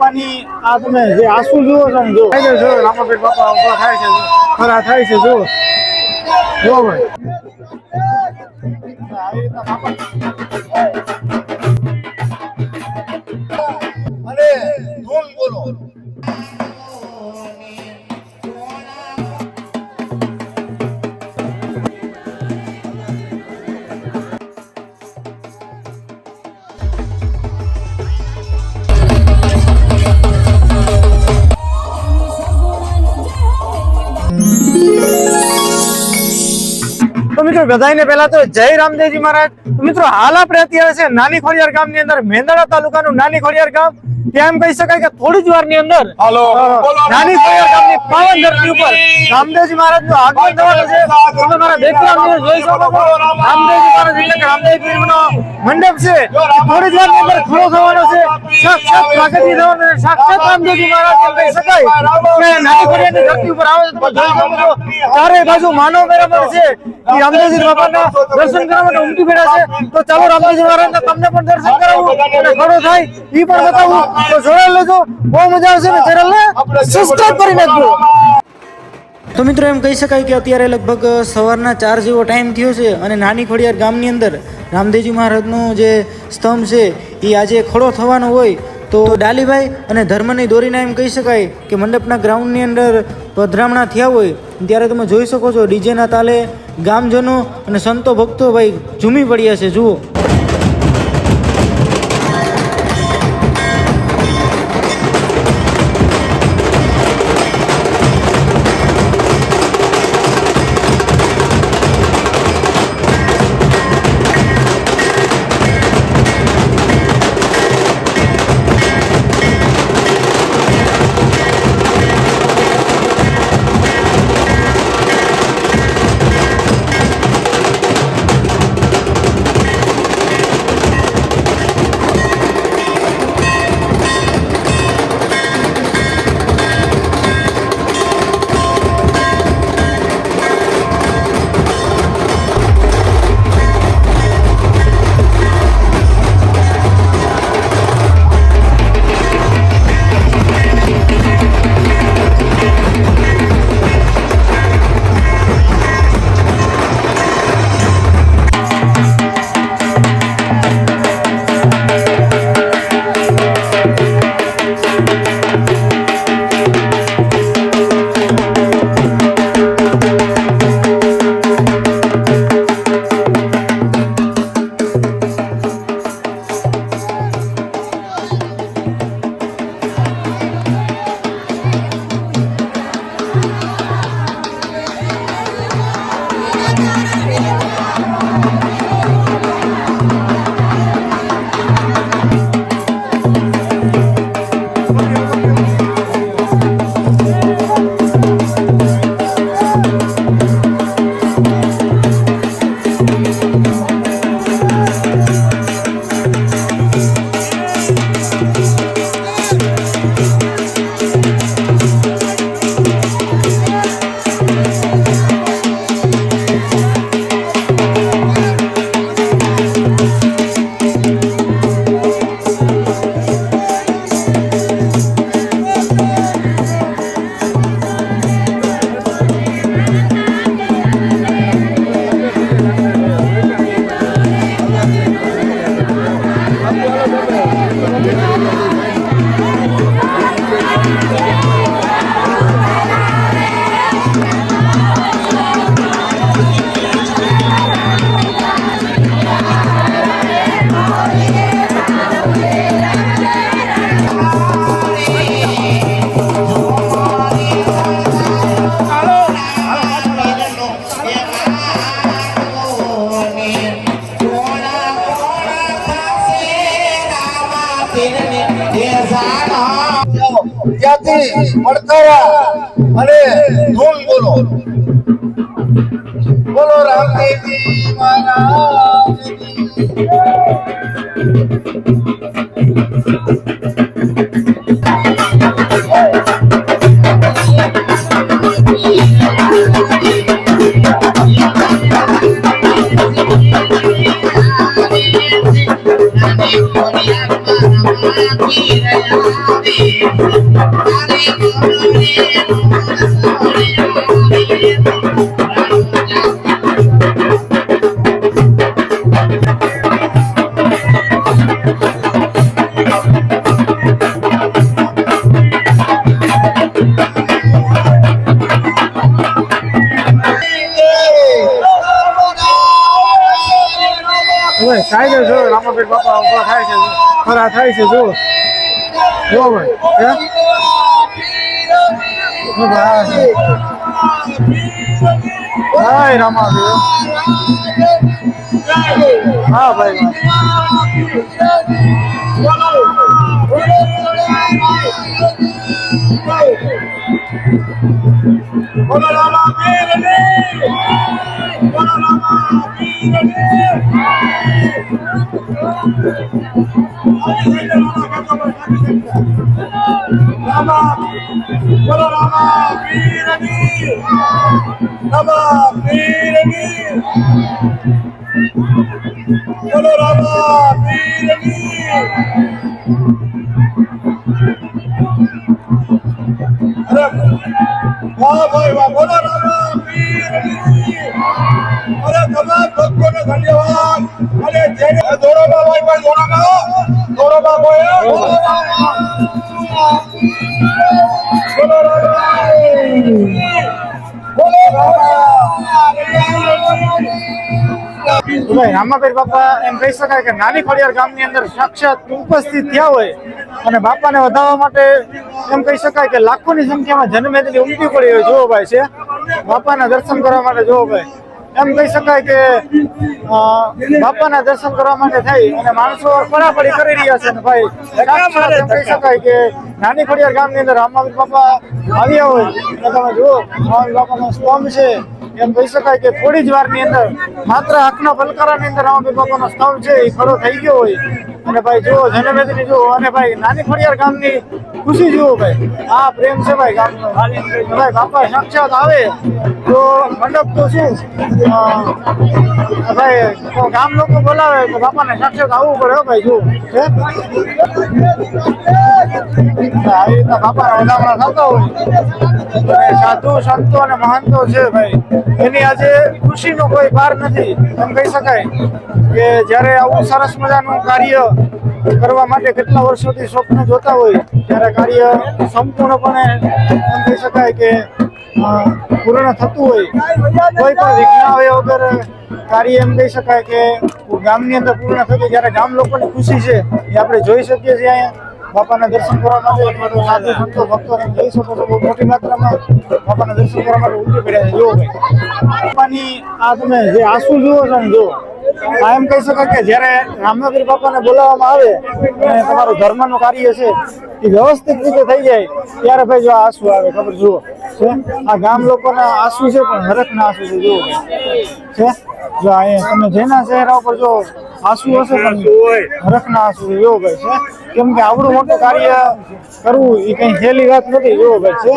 બાપાની આ તમે જે આંસુ જુઓ છો ને, જો રામાપીર બાપા ઉભા થાય છે, ખરા થાય છે, જો ભાઈ અને ધૂમ બોલો. તો મિત્રો બધાને પહેલા તો જય રામદેવજી મહારાજ. તો મિત્રો હાલ આપણે અત્યારે છે નાની ખોડિયાર ગામની અંદર, મેંદરડા તાલુકાનું નાની ખોડિયાર ગામ. ત્યાં એમ કહી શકાય કે થોડી જ વારની અંદર નાની ખોડિયાર ગામની પાવન ધરતી ઉપર રામદેવજી મહારાજનું આગમન થવાનું છે. તમે મારા બેકગ્રાઉન્ડ જોઈ શકો છો, રામદેવજી મહારાજ એટલે કે રામદેવ પીરનો મંડપ છે, થોડી જ વારની અંદર ખડો થવાનો છે. સાક્ષાત પ્રાગટ્ય થવાનું છે, સાક્ષાત રામદેવજી મહારાજ એમ કહી શકાય કે નાની ખોડિયારની ધરતી ઉપર આવે છે. તમે જોઈ શકો છો ચારે બાજુ માનવ મેળામણ છે, રામદેવજી બાપાના દર્શન કરવા માટે ઉમટી પડ્યા છે. તો ચાલો રામદેવજી મહારાજના તમને પણ દર્શન કરાવું અને ઘણો થાય એ પણ બતાવું. તો જોડાઈ લેજો, બહુ મજા આવશે ને ચેનલને સબસ્ક્રાઇબ કરી નાખજો. તો મિત્રો એમ કહી શકાય કે અત્યારે લગભગ સવારના 4 જેવો ટાઈમ થયો છે અને નાની ખોડિયાર ગામની અંદર રામદેવજી મહારાજનો જે સ્તંભ છે એ આજે ખડો થવાનો હોય. તો ડાલીભાઈ અને ધર્મની દોરીના એમ કહી શકાય કે મંડપના ગ્રાઉન્ડની અંદર પધરામણા થયા હોય ત્યારે તમે જોઈ શકો છો ડીજેના તાલે ગામજનો અને સંતો ભક્તો ભાઈ ઝૂમી પડ્યા છે. જુઓ ત્યાંથી મળકારા અને ધૂમ બોલો. બોલો રામદેવજી મહારાજની. Thank you. હવે કાયદો જો રામાપીર બાપા ઉભા થાય છે ખરા થાય છે જો જો ભાઈ હાય રામાપીર હા ભાઈ વાહ ભાઈ વાહ, બોલો રામાપીરની. અરે તમામ ભક્તોને ધન્યવાદ. અને જેને દોરોબા ભાઈ પણ દોરોબા ભાઈ બોલો ભાઈ રામાપીર બાપા એમ કહી શકાય કે નાની ખોડિયાર ગામની અંદર સાક્ષાત ઉપસ્થિત થયા હોય અને બાપાને વધાવવા માટે એમ કહી શકાય કે લાખોની સંખ્યામાં જનમેદની ઉમટી પડી હોય જોવો ભાઈ છે બાપાના દર્શન કરવા માટે જોવો ભાઈ એમ કહી શકાય કે બાપાના દર્શન કરવા માટે થઈ અને માણસો પડાપડી કરી રહ્યા છે ને ભાઈ સાક્ષાત એમ કહી શકાય કે નાની ખોડિયાર ગામની અંદર રામાપીર બાપા આવ્યા હોય અને તમે જુઓ રામાપીર બાપાનો સ્તંભ છે એમ કહી શકાય કે થોડી જ વારની અંદર માત્ર આંખના પલકારાની અંદર રામાપીર બાપાનો સ્તંભ છે એ ખડો થઈ ગયો હોય અને ભાઈ જુઓ જનમેદની જુઓ અને ભાઈ નાની ખોડિયાર ગામની ખુશી જુઓ ભાઈ આ પ્રેમ છે ભાઈ ગામનો ભાઈ બાપા સાક્ષાત આવે તો મંડપ તો શું ભાઈ તો ગામ લોકો બોલાવે તો બાપાને સાક્ષાત આવવું પડે હો ભાઈ જુઓ આવી રીતના બાપાના વધામણા થતા હોય અને સાધુ સંતો અને મહંતો છે ભાઈ એની આજે ખુશીનો કોઈ પાર નથી એમ કહી શકાય કે જ્યારે આવું સરસ મજાનું કાર્ય કરવા માટે કેટલા વર્ષોથી સ્વપ્ન જોતા હોય ત્યારે કાર્ય સંપૂર્ણપણે એમ કહી શકાય કે પૂર્ણ થતું હોય કોઈ પણ વિઘ્ન આવ્યા વગર કાર્ય એમ કહી શકાય કે ગામની અંદર પૂર્ણ થતું જ્યારે ગામ લોકોની ખુશી છે એ આપણે જોઈ શકીએ છીએ અહીંયા બાપાના દર્શન કરવા માટે અથવા તો સાધુ સંતો ભક્તોને જઈ શકો છો બહુ મોટી માત્રામાં બાપાના દર્શન કરવા માટે ઉમટી પડ્યા છે જુઓ ભાઈ બાપાની આ તમે જે આંસુ જુઓ છો ને જુઓ આ એમ કહી શકાય કે જ્યારે રામાપીર બાપાને બોલાવવામાં આવે અને તમારું ધર્મનું કાર્ય છે એ વ્યવસ્થિત રીતે થઈ જાય ત્યારે ભાઈ જો આંસુ આવે ખબર જુઓ છે આ ગામ લોકોના આંસુ છે પણ હરખના આંસુ છે જુઓ છે જો અહીંયા તમે જેના ચહેરા ઉપર જો આંસુ હશે પણ હરખના આંસુ છે જુઓ ભાઈ છે કેમ કે આવડું મોટું કાર્ય કરવું એ કઈ સહેલી વાત નથી જુઓ ભાઈ છે